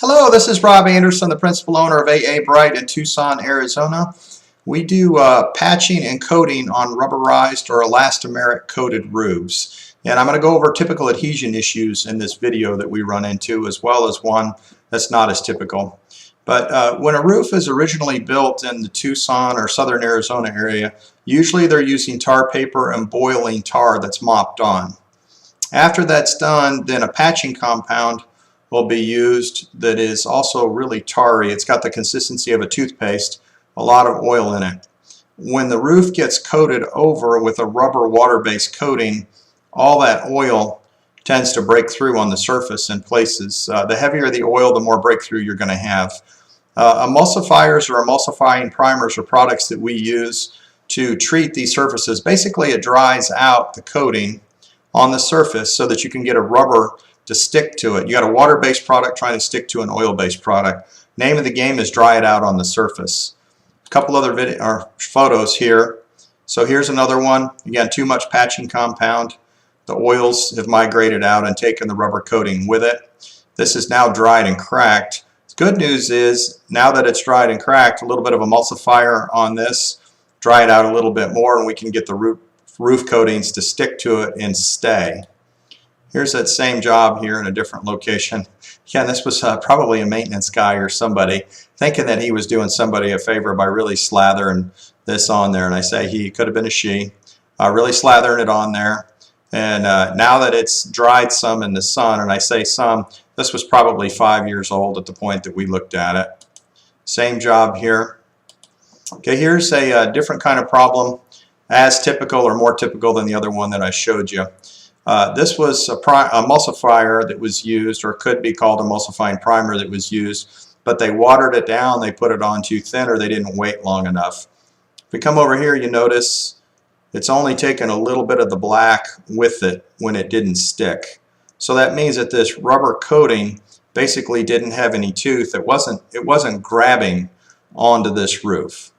Hello, this is Rob Anderson, the principal owner of AA Bright in Tucson, Arizona. We do patching and coating on rubberized or elastomeric coated roofs. And I'm going to go over typical adhesion issues in this video that we run into, as well as one that's not as typical. But when a roof is originally built in the Tucson or southern Arizona area, usually they're using tar paper and boiling tar that's mopped on. After that's done, then a patching compound will be used that is also really tarry. It's got the consistency of a toothpaste, a lot of oil in it. When the roof gets coated over with a rubber water-based coating, all that oil tends to break through on the surface in places. The heavier the oil, the more breakthrough you're going to have. Emulsifiers or emulsifying primers are products that we use to treat these surfaces. Basically, it dries out the coating on the surface so that you can get a rubber to stick to it. You got a water-based product trying to stick to an oil-based product. Name of the game is dry it out on the surface. A couple other photos here. So here's another one. Again, too much patching compound. The oils have migrated out and taken the rubber coating with it. This is now dried and cracked. The good news is, now that it's dried and cracked, a little bit of emulsifier on this, dry it out a little bit more, and we can get the roof coatings to stick to it and stay. Here's that same job here in a different location. Again, this was probably a maintenance guy or somebody thinking that he was doing somebody a favor by really slathering this on there. And I say he, could have been a she, really slathering it on there. And now that it's dried some in the sun, and I say some, this was probably 5 years old at the point that we looked at it. Same job here. Okay, here's a different kind of problem, as typical or more typical than the other one that I showed you. This was a emulsifier that was used, or could be called emulsifying primer that was used, but they watered it down, they put it on too thin, or they didn't wait long enough. If we come over here, you notice it's only taken a little bit of the black with it when it didn't stick. So that means that this rubber coating basically didn't have any tooth. It wasn't grabbing onto this roof.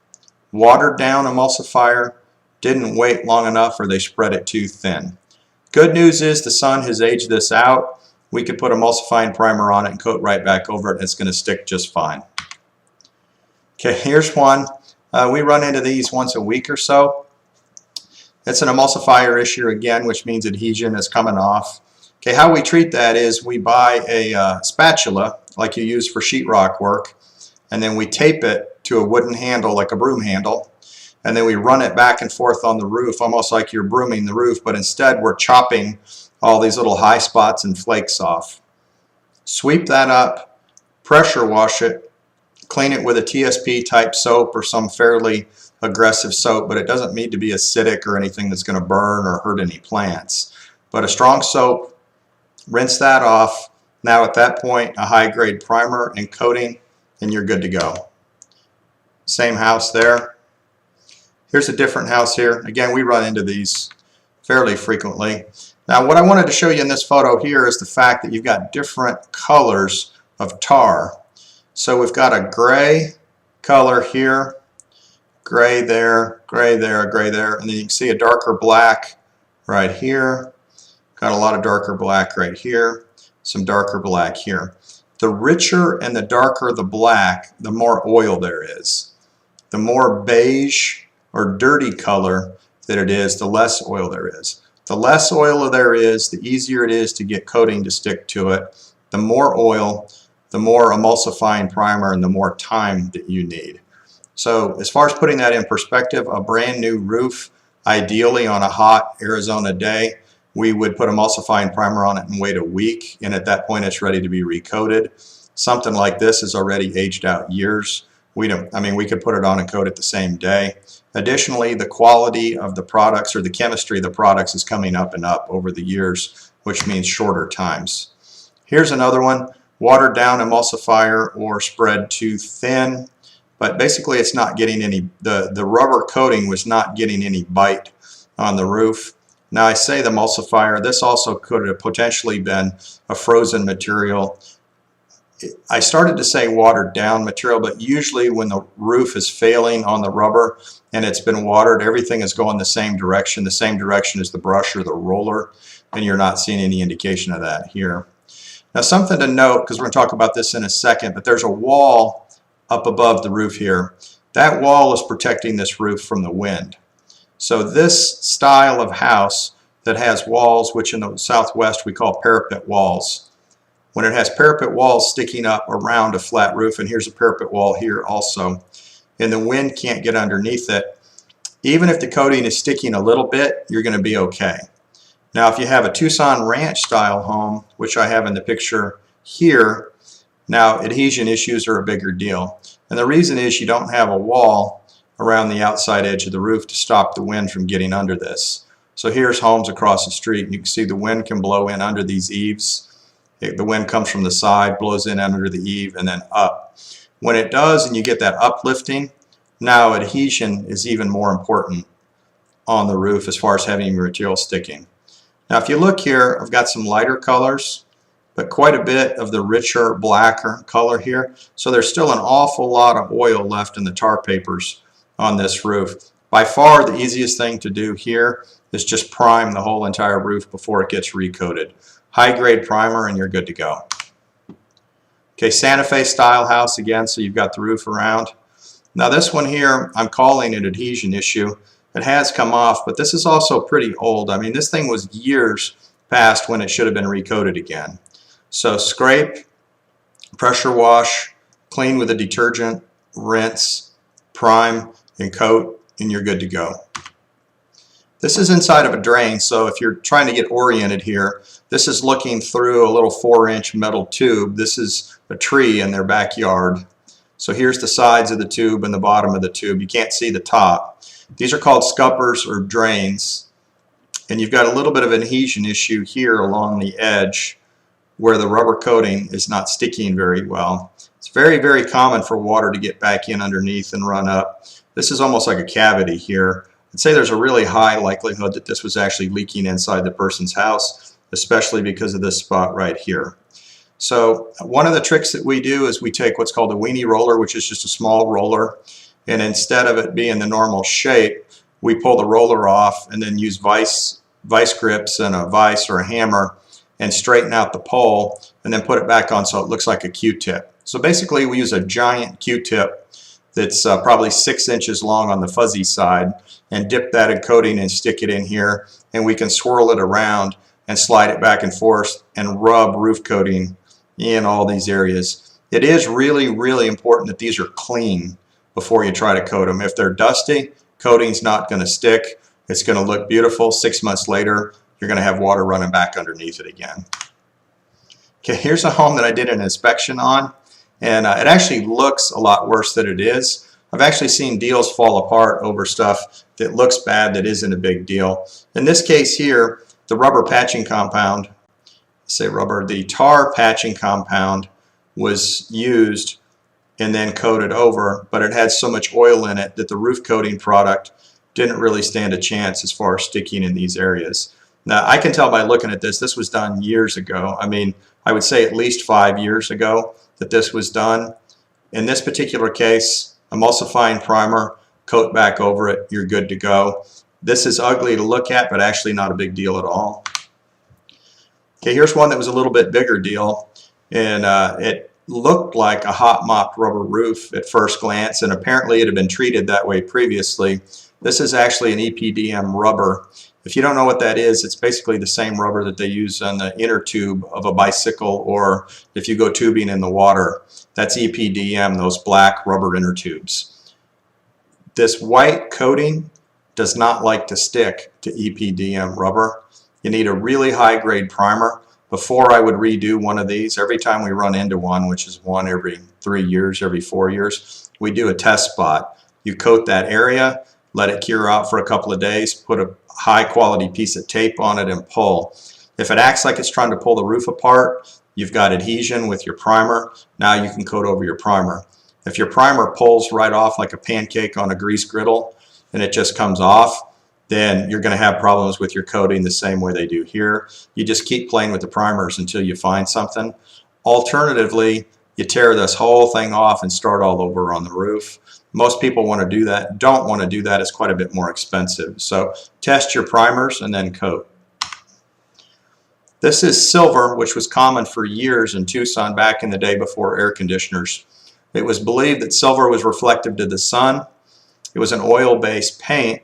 Watered down emulsifier, didn't wait long enough, or they spread it too thin. Good news is the sun has aged this out. We could put emulsifying primer on it and coat right back over it, and it's going to stick just fine. Okay, here's one. We run into these once a week or so. It's an emulsifier issue again, which means adhesion is coming off. Okay, how we treat that is we buy a spatula like you use for sheetrock work, and then we tape it to a wooden handle like a broom handle. And then we run it back and forth on the roof, almost like you're brooming the roof, but instead we're chopping all these little high spots and flakes off. Sweep that up, pressure wash it, clean it with a TSP type soap or some fairly aggressive soap, but it doesn't need to be acidic or anything that's going to burn or hurt any plants. But a strong soap, rinse that off. Now at that point, a high grade primer and coating, and you're good to go. Same house there. Here's a different house here. Again, we run into these fairly frequently. Now, what I wanted to show you in this photo here is the fact that you've got different colors of tar. So we've got a gray color here, gray there, gray there, gray there, and then you can see a darker black right here. Got a lot of darker black right here, some darker black here. The richer and the darker the black, the more oil there is. The more beige or dirty color that it is, the less oil there is. The less oil there is, the easier it is to get coating to stick to it. The more oil, the more emulsifying primer, and the more time that you need. So as far as putting that in perspective, a brand new roof, ideally on a hot Arizona day, we would put emulsifying primer on it and wait a week, and at that point it's ready to be recoated. Something like this is already aged out years. We could put it on and coat it the same day. Additionally, the quality of the products or the chemistry of the products is coming up and up over the years, which means shorter times. Here's another one, watered down emulsifier or spread too thin, but basically it's not getting any, the rubber coating was not getting any bite on the roof. Now I say the emulsifier, this also could have potentially been a frozen material. I started to say watered down material, but usually when the roof is failing on the rubber and it's been watered, everything is going the same direction as the brush or the roller, and you're not seeing any indication of that here. Now something to note, because we're going to talk about this in a second, but there's a wall up above the roof here. That wall is protecting this roof from the wind. So this style of house that has walls, which in the Southwest we call parapet walls, when it has parapet walls sticking up around a flat roof, and here's a parapet wall here also, and the wind can't get underneath it, even if the coating is sticking a little bit, you're going to be okay. Now if you have a Tucson ranch style home, which I have in the picture here, now adhesion issues are a bigger deal. And the reason is you don't have a wall around the outside edge of the roof to stop the wind from getting under this. So here's homes across the street, and you can see the wind can blow in under these eaves. The wind comes from the side, blows in under the eave, and then up. When it does and you get that uplifting, now adhesion is even more important on the roof as far as having your material sticking. Now if you look here, I've got some lighter colors, but quite a bit of the richer, blacker color here. So there's still an awful lot of oil left in the tar papers on this roof. By far the easiest thing to do here is just prime the whole entire roof before it gets recoated. High grade primer and you're good to go. Okay, Santa Fe style house again, so you've got the roof around. Now this one here, I'm calling an adhesion issue. It has come off, but this is also pretty old. I mean, this thing was years past when it should have been recoated again. So scrape, pressure wash, clean with a detergent, rinse, prime, and coat, and you're good to go. This is inside of a drain, so if you're trying to get oriented here, this is looking through a little 4-inch metal tube. This is a tree in their backyard. So here's the sides of the tube and the bottom of the tube. You can't see the top. These are called scuppers or drains. And you've got a little bit of an adhesion issue here along the edge where the rubber coating is not sticking very well. It's very, very common for water to get back in underneath and run up. This is almost like a cavity here. I'd say there's a really high likelihood that this was actually leaking inside the person's house, especially because of this spot right here. So one of the tricks that we do is we take what's called a weenie roller, which is just a small roller, and instead of it being the normal shape, we pull the roller off and then use vice grips and a vise or a hammer and straighten out the pole and then put it back on so it looks like a Q-tip. So basically we use a giant Q-tip that's probably 6 inches long on the fuzzy side and dip that in coating and stick it in here, and we can swirl it around and slide it back and forth and rub roof coating in all these areas. It is really, really important that these are clean before you try to coat them. If they're dusty, coating's not going to stick. It's going to look beautiful. 6 months later, you're going to have water running back underneath it again. Okay, here's a home that I did an inspection on, and it actually looks a lot worse than it is. I've actually seen deals fall apart over stuff that looks bad that isn't a big deal. In this case here, the rubber patching compound, the tar patching compound was used and then coated over, but it had so much oil in it that the roof coating product didn't really stand a chance as far as sticking in these areas. Now I can tell by looking at this was done years ago. I mean, I would say at least 5 years ago that this was done. In this particular case, emulsifying primer, coat back over it, you're good to go. This is ugly to look at, but actually not a big deal at all. Okay, here's one that was a little bit bigger deal, and it looked like a hot mopped rubber roof at first glance, and apparently it had been treated that way previously. This is actually an EPDM rubber. If you don't know what that is, it's basically the same rubber that they use on the inner tube of a bicycle, or if you go tubing in the water. That's EPDM, those black rubber inner tubes. This white coating does not like to stick to EPDM rubber. You need a really high grade primer. Before I would redo one of these, every time we run into one, which is one every 3 years, every 4 years, we do a test spot. You coat that area, let it cure out for a couple of days, put a high quality piece of tape on it and pull. If it acts like it's trying to pull the roof apart, you've got adhesion with your primer. Now you can coat over your primer. If your primer pulls right off like a pancake on a grease griddle and it just comes off, then you're going to have problems with your coating the same way they do here. You just keep playing with the primers until you find something. Alternatively, you tear this whole thing off and start all over on the roof. Most people want to do that. Don't want to do that. It's quite a bit more expensive. So test your primers and then coat. This is silver, which was common for years in Tucson back in the day before air conditioners. It was believed that silver was reflective to the sun. It was an oil-based paint.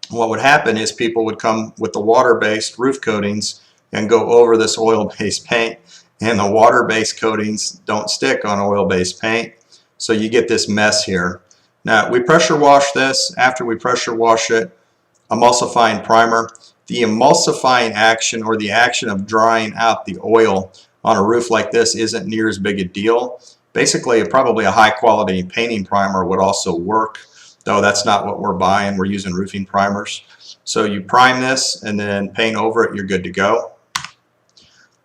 What would happen is people would come with the water-based roof coatings and go over this oil-based paint, and the water-based coatings don't stick on oil-based paint, so you get this mess here. Now, we pressure wash this. After we pressure wash it, emulsifying primer. The emulsifying action, or the action of drying out the oil on a roof like this, isn't near as big a deal. Basically, probably a high quality painting primer would also work, though that's not what we're buying. We're using roofing primers. So you prime this and then paint over it, you're good to go.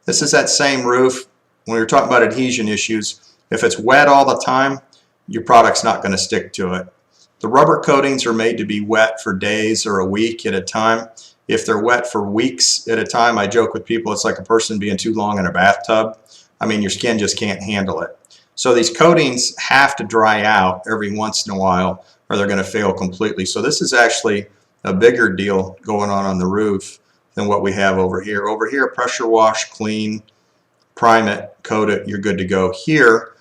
This is that same roof. When we're talking about adhesion issues, if it's wet all the time, your product's not going to stick to it. The rubber coatings are made to be wet for days or a week at a time. If they're wet for weeks at a time, I joke with people, it's like a person being too long in a bathtub. I mean, your skin just can't handle it. So these coatings have to dry out every once in a while, or they're going to fail completely. So this is actually a bigger deal going on the roof than what we have over here. Over here, pressure wash, clean, prime it, coat it, you're good to go. Here,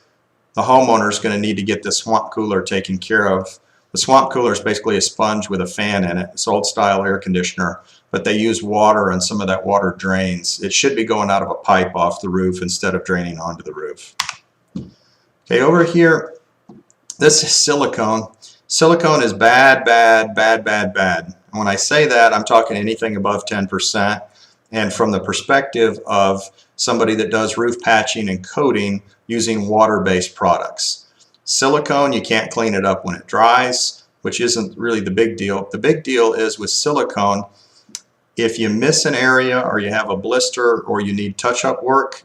the homeowner is going to need to get this swamp cooler taken care of. The swamp cooler is basically a sponge with a fan in it. It's old style air conditioner, but they use water, and some of that water drains. It should be going out of a pipe off the roof instead of draining onto the roof. Okay, over here, this is silicone. Silicone is bad, bad, bad, bad, bad. And when I say that, I'm talking anything above 10%. And from the perspective of somebody that does roof patching and coating using water-based products. Silicone, you can't clean it up when it dries, which isn't really the big deal. The big deal is with silicone, if you miss an area or you have a blister or you need touch-up work,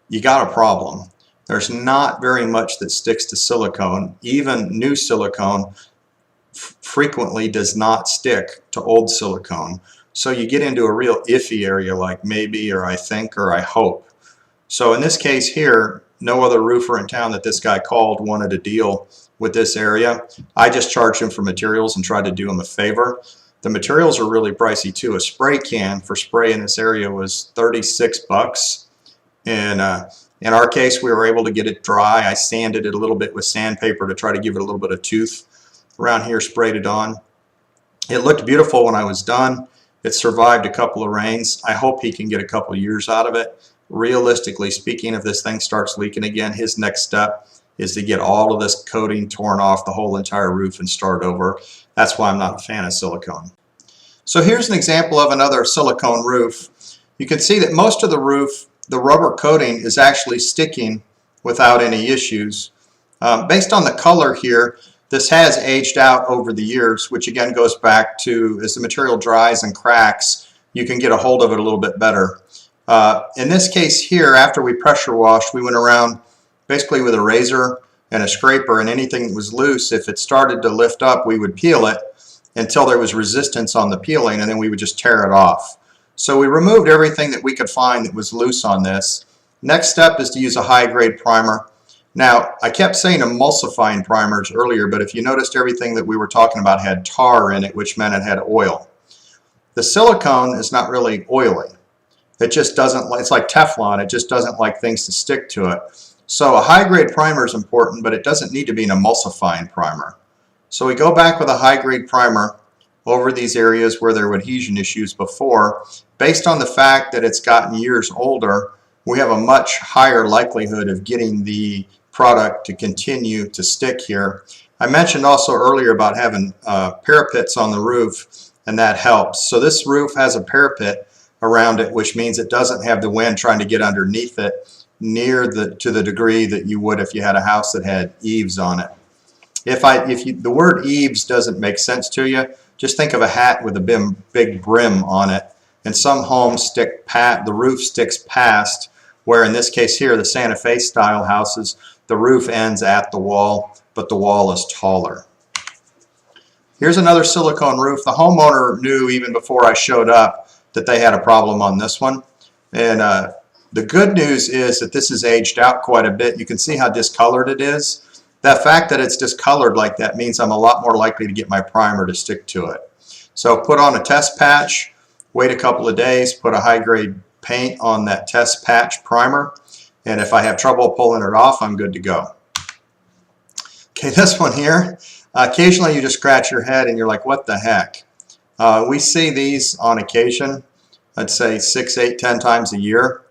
you got a problem. There's not very much that sticks to silicone. Even new silicone frequently does not stick to old silicone. So you get into a real iffy area like maybe, or I think, or I hope. So in this case here, no other roofer in town that this guy called wanted to deal with this area. I just charged him for materials and tried to do him a favor. The materials are really pricey too. A spray can for spray in this area was 36 bucks. And in our case, we were able to get it dry. I sanded it a little bit with sandpaper to try to give it a little bit of tooth. Around here, sprayed it on. It looked beautiful when I was done. It survived a couple of rains. I hope he can get a couple years out of it. Realistically speaking, if this thing starts leaking again, his next step is to get all of this coating torn off the whole entire roof and start over. That's why I'm not a fan of silicone. So here's an example of another silicone roof. You can see that most of the roof, the rubber coating is actually sticking without any issues. Based on the color here, this has aged out over the years, which again goes back to as the material dries and cracks, you can get a hold of it a little bit better. In this case here, after we pressure washed, we went around basically with a razor and a scraper, and anything that was loose, if it started to lift up, we would peel it until there was resistance on the peeling, and then we would just tear it off. So we removed everything that we could find that was loose on this. Next step is to use a high-grade primer. Now, I kept saying emulsifying primers earlier, but if you noticed, everything that we were talking about had tar in it, which meant it had oil. The silicone is not really oily. It just doesn't, it's like Teflon, it just doesn't like things to stick to it. So a high-grade primer is important, but it doesn't need to be an emulsifying primer. So we go back with a high-grade primer over these areas where there were adhesion issues before. Based on the fact that it's gotten years older, we have a much higher likelihood of getting the product to continue to stick here. I mentioned also earlier about having parapets on the roof, and that helps. So this roof has a parapet around it, which means it doesn't have the wind trying to get underneath it to the degree that you would if you had a house that had eaves on it. If the word eaves doesn't make sense to you, just think of a hat with a big brim on it. And some homes the roof sticks past, where in this case here, the Santa Fe style houses, the roof ends at the wall, but the wall is taller. Here's another silicone roof. The homeowner knew even before I showed up that they had a problem on this one. And the good news is that this is aged out quite a bit. You can see how discolored it is. The fact that it's discolored like that means I'm a lot more likely to get my primer to stick to it. So put on a test patch, wait a couple of days, put a high-grade paint on that test patch primer, and if I have trouble pulling it off, I'm good to go. Okay, this one here, occasionally you just scratch your head and you're like, what the heck? We see these on occasion, I'd say 6, 8, 10 times a year.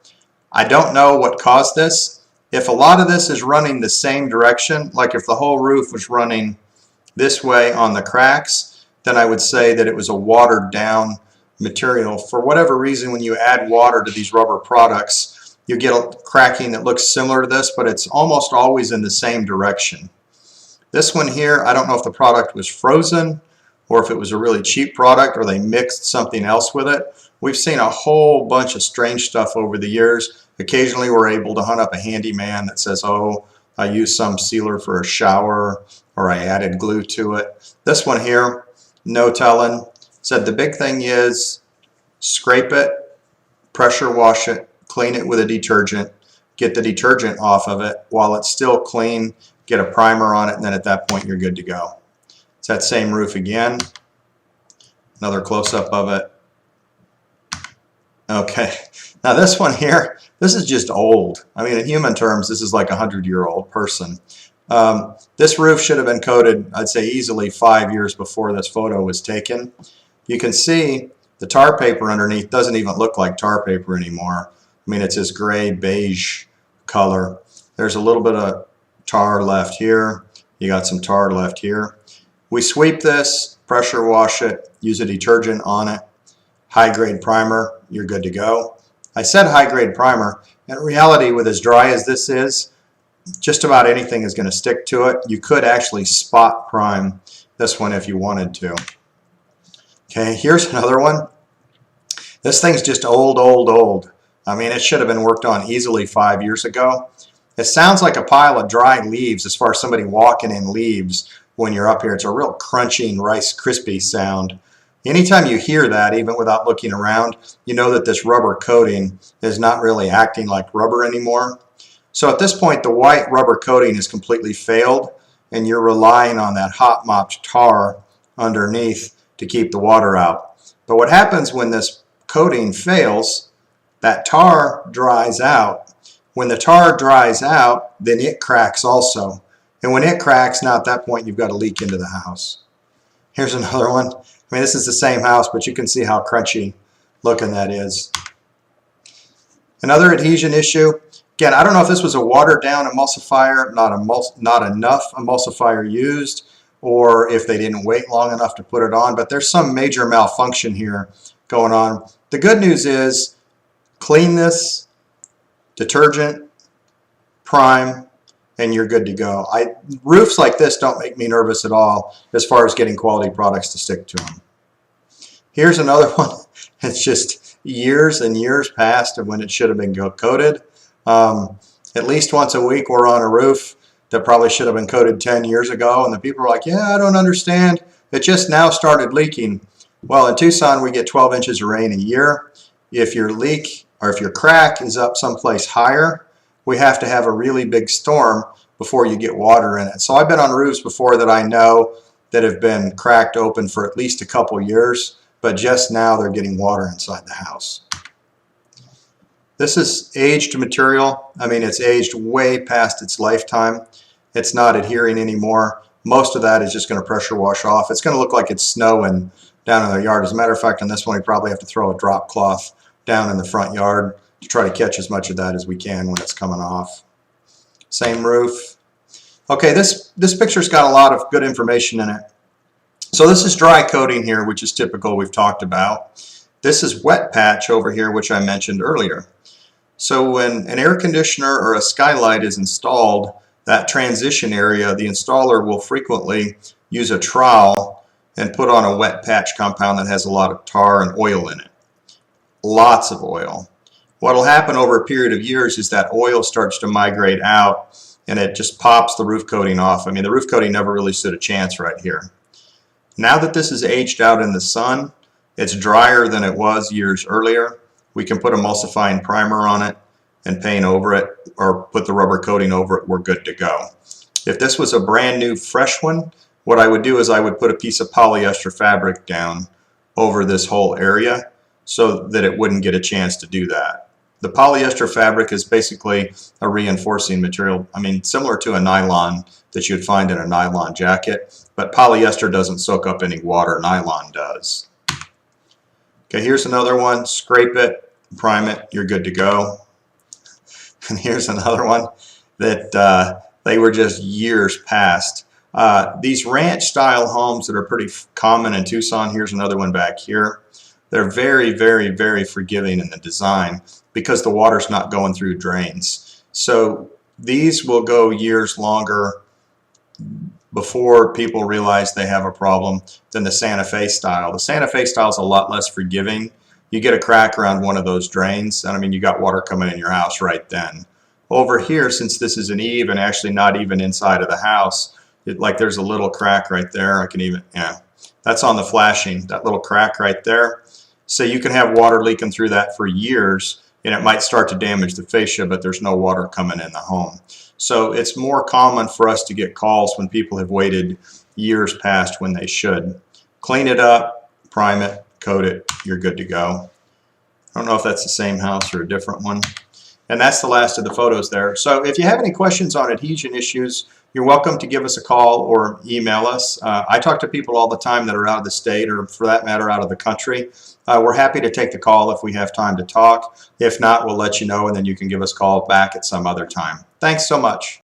I don't know what caused this. If a lot of this is running the same direction, like if the whole roof was running this way on the cracks, then I would say that it was a watered down material. For whatever reason, when you add water to these rubber products, you get a cracking that looks similar to this, but it's almost always in the same direction. This one here, I don't know if the product was frozen or if it was a really cheap product or they mixed something else with it. We've seen a whole bunch of strange stuff over the years. Occasionally we're able to hunt up a handyman that says, oh, I used some sealer for a shower or I added glue to it. This one here, no telling. Said the big thing is scrape it, pressure wash it, clean it with a detergent, get the detergent off of it while it's still clean, get a primer on it, and then at that point you're good to go. It's that same roof again. Another close-up of it. Okay, now this one here, this is just old. I mean, in human terms, this is like a 100-year-old person. This roof should have been coated, I'd say easily 5 years before this photo was taken. You can see the tar paper underneath doesn't even look like tar paper anymore. I mean, it's this gray beige color. There's a little bit of tar left here. You got some tar left here. We sweep this, pressure wash it, use a detergent on it, high-grade primer, you're good to go. I said high-grade primer. In reality, with as dry as this is, just about anything is going to stick to it. You could actually spot prime this one if you wanted to. Okay, here's another one. This thing's just old, old, old. I mean, it should have been worked on easily 5 years ago. It sounds like a pile of dry leaves as far as somebody walking in leaves when you're up here. It's a real crunching Rice Krispie sound. Anytime you hear that, even without looking around, you know that this rubber coating is not really acting like rubber anymore. So at this point, the white rubber coating is completely failed, and you're relying on that hot mopped tar underneath to keep the water out. But what happens when this coating fails, that tar dries out. When the tar dries out, then it cracks also. And when it cracks, now at that point, you've got a leak into the house. Here's another one. I mean, this is the same house, but you can see how crunchy looking that is. Another adhesion issue. Again, I don't know if this was a watered down emulsifier, not enough emulsifier used, or if they didn't wait long enough to put it on, but there's some major malfunction here going on. The good news is clean this, detergent, prime, and you're good to go. Roofs like this don't make me nervous at all as far as getting quality products to stick to them. Here's another one. It's just years and years past of when it should have been coated. At least once a week we're on a roof that probably should have been coated 10 years ago, and the people are like, yeah, I don't understand. It just now started leaking. Well, in Tucson we get 12 inches of rain a year. If your leak or if your crack is up someplace higher, we have to have a really big storm before you get water in it. So I've been on roofs before that I know that have been cracked open for at least a couple years, but just now they're getting water inside the house. This is aged material. I mean, it's aged way past its lifetime. It's not adhering anymore. Most of that is just going to pressure wash off. It's going to look like it's snowing down in the yard. As a matter of fact, on this one, we probably have to throw a drop cloth down in the front yard to try to catch as much of that as we can when it's coming off. Same roof. Okay, this picture's got a lot of good information in it. So this is dry coating here, which is typical, we've talked about. This is wet patch over here, which I mentioned earlier. So when an air conditioner or a skylight is installed, that transition area, the installer will frequently use a trowel and put on a wet patch compound that has a lot of tar and oil in it. Lots of oil. What will happen over a period of years is that oil starts to migrate out and it just pops the roof coating off. I mean, the roof coating never really stood a chance right here. Now that this is aged out in the sun, it's drier than it was years earlier. We can put emulsifying primer on it and paint over it or put the rubber coating over it. We're good to go. If this was a brand new fresh one, what I would do is I would put a piece of polyester fabric down over this whole area so that it wouldn't get a chance to do that. The polyester fabric is basically a reinforcing material, I mean, similar to a nylon that you'd find in a nylon jacket, but polyester doesn't soak up any water, nylon does. Okay, here's another one. Scrape it, prime it, you're good to go. And here's another one that they were just years past. These ranch style homes that are pretty common in Tucson, here's another one back here. They're very, very, very forgiving in the design because the water's not going through drains. So these will go years longer before people realize they have a problem than the Santa Fe style. The Santa Fe style is a lot less forgiving. You get a crack around one of those drains, and I mean, you got water coming in your house right then. Over here, since this is an eave and actually not even inside of the house, like there's a little crack right there. I can even, yeah, that's on the flashing, that little crack right there. So you can have water leaking through that for years, and it might start to damage the fascia, but there's no water coming in the home. So it's more common for us to get calls when people have waited years past when they should. Clean it up, prime it, coat it, you're good to go. I don't know if that's the same house or a different one. And that's the last of the photos there. So if you have any questions on adhesion issues, you're welcome to give us a call or email us. I talk to people all the time that are out of the state, or for that matter out of the country. We're happy to take the call if we have time to talk. If not, we'll let you know, and then you can give us a call back at some other time. Thanks so much.